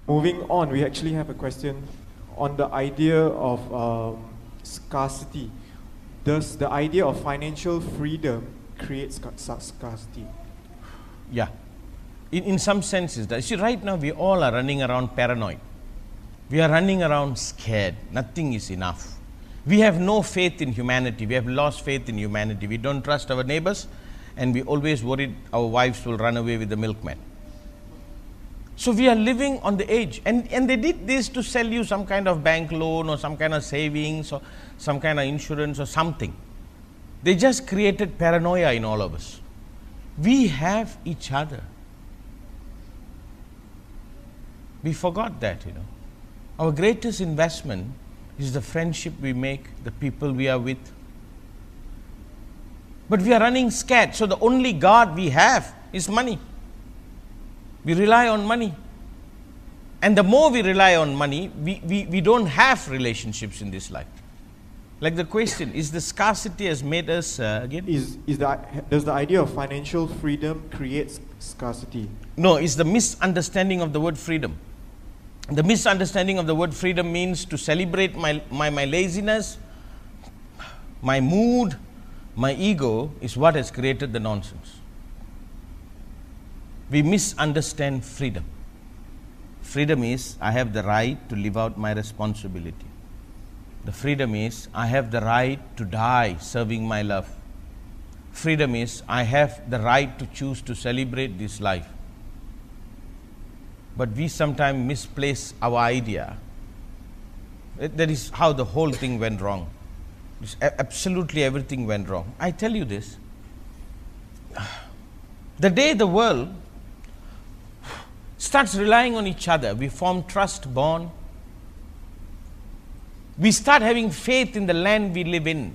Moving on, we actually have a question on the idea of scarcity. Does the idea of financial freedom create scarcity? Yeah. In some senses, that. See, right now we all are running around paranoid. We are running around scared. Nothing is enough. We have no faith in humanity. We have lost faith in humanity. We don't trust our neighbors, and we always worried our wives will run away with the milkman. So we are living on the edge. And they did this to sell you some kind of bank loan or some kind of savings or some kind of insurance or something. They just created paranoia in all of us. We have each other. We forgot that, Our greatest investment is the friendship we make, the people we are with. But we are running scared. So the only God we have is money. We rely on money. And the more we rely on money, we don't have relationships in this life. Like the question, is the scarcity has made us, again? Does the idea of financial freedom create scarcity? No, it's the misunderstanding of the word freedom. The misunderstanding of the word freedom means to celebrate my laziness, my mood, my ego is what has created the nonsense. We misunderstand freedom. Freedom is, I have the right to live out my responsibility. The freedom is, I have the right to die serving my love. Freedom is, I have the right to choose to celebrate this life. But we sometimes misplace our idea. That is how the whole thing went wrong. Absolutely everything went wrong. I tell you this. The day the world starts relying on each other, we form trust bond. We start having faith in the land we live in.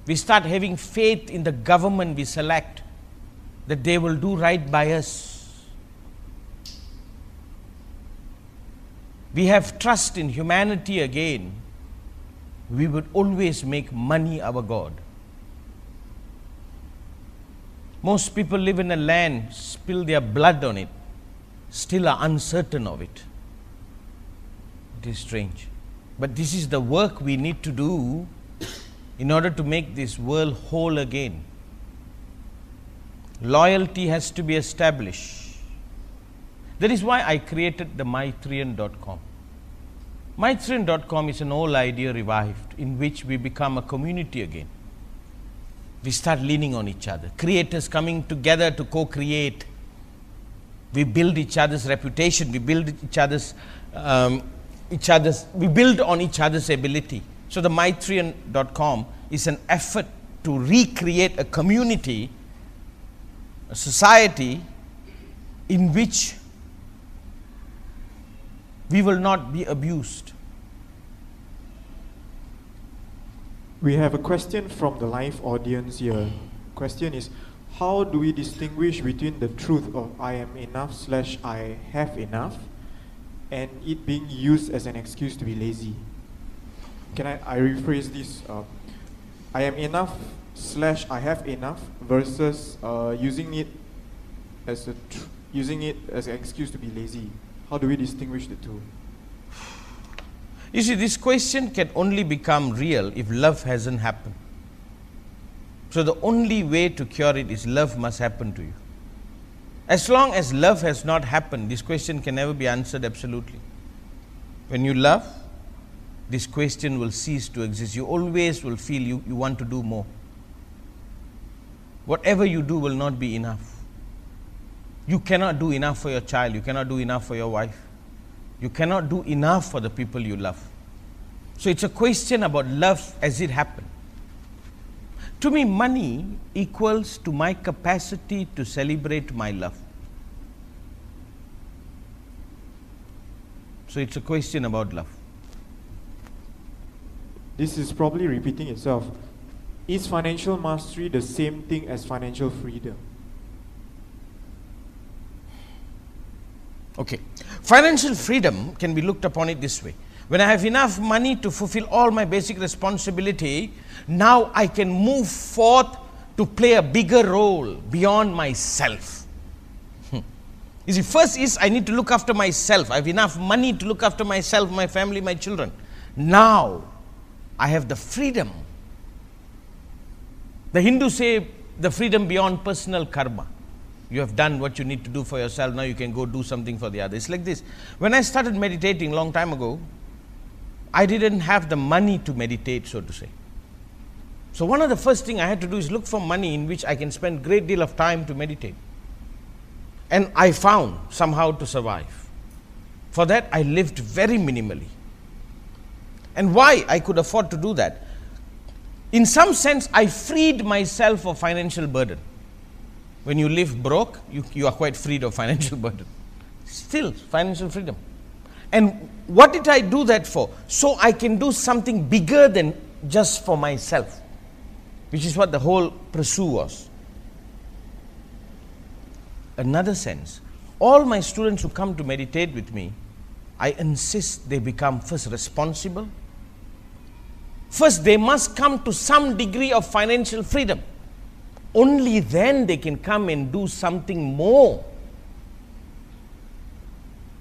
We start having faith in the government we select, that they will do right by us. We have trust in humanity again. We would always make money our God. Most people live in a land, spill their blood on it, still are uncertain of it. It is strange. But this is the work we need to do in order to make this world whole again. Loyalty has to be established. That is why I created the mytrian.com. Mytrian.com is an old idea revived in which we become a community again. We start leaning on each other. Creators coming together to co-create. We build each other's reputation. We build we build on each other's ability. So the mytrian.com is an effort to recreate a community, a society in which we will not be abused. We have a question from the live audience here. Question is, how do we distinguish between the truth of I am enough / I have enough and it being used as an excuse to be lazy? Can I rephrase this? I am enough / I have enough versus using it as an excuse to be lazy. How do we distinguish the two? You see, this question can only become real if love hasn't happened. So the only way to cure it is love must happen to you. As long as love has not happened, this question can never be answered absolutely. When you love, this question will cease to exist. You always will feel you want to do more. Whatever you do will not be enough. You cannot do enough for your child. You cannot do enough for your wife. You cannot do enough for the people you love. So it's a question about love as it happened. To me, money equals to my capacity to celebrate my love. So it's a question about love. This is probably repeating itself. Is financial mastery the same thing as financial freedom? Okay. Financial freedom can be looked upon it this way. When I have enough money to fulfill all my basic responsibility, now I can move forth to play a bigger role beyond myself. You see, first is I need to look after myself. I have enough money to look after myself, my family, my children. Now, I have the freedom. The Hindus say the freedom beyond personal karma. You have done what you need to do for yourself, now you can go do something for the others. It's like this. When I started meditating a long time ago, I didn't have the money to meditate, so to say. So one of the first things I had to do is look for money in which I can spend great deal of time to meditate. And I found somehow to survive. For that, I lived very minimally. And why I could afford to do that? In some sense, I freed myself of financial burden. When you live broke, you are quite freed of financial burden. Still, financial freedom. And what did I do that for? So I can do something bigger than just for myself, which is what the whole pursuit was. Another sense, all my students who come to meditate with me, I insist they become first responsible. First, they must come to some degree of financial freedom. Only then they can come and do something more,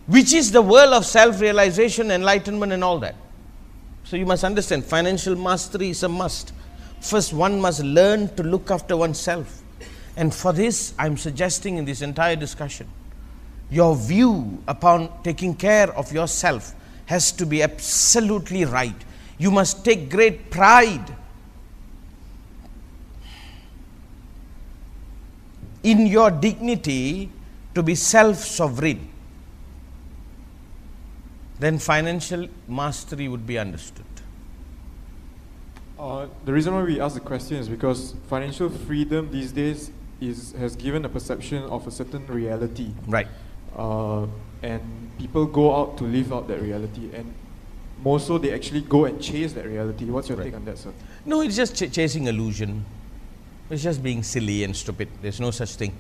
which is the world of self-realization, enlightenment and all that. So you must understand, financial mastery is a must. First, one must learn to look after oneself. And for this, I am suggesting in this entire discussion, your view upon taking care of yourself has to be absolutely right. You must take great pride in your dignity to be self-sovereign. Then financial mastery would be understood. The reason why we ask the question is because financial freedom these days has given a perception of a certain reality. Right. And people go out to live out that reality. And more so, they actually go and chase that reality. What's your take on that, sir? No, it's just chasing illusion. It's just being silly and stupid. There's no such thing.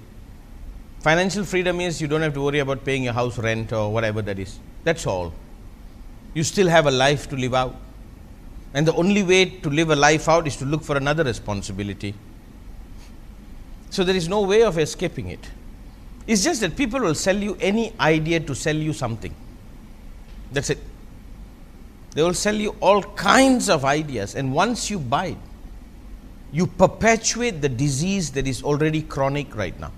Financial freedom is you don't have to worry about paying your house rent or whatever that is. That's all. You still have a life to live out. And the only way to live a life out is to look for another responsibility. So there is no way of escaping it. It's just that people will sell you any idea to sell you something. That's it. They will sell you all kinds of ideas, and once you buy it, you perpetuate the disease that is already chronic right now.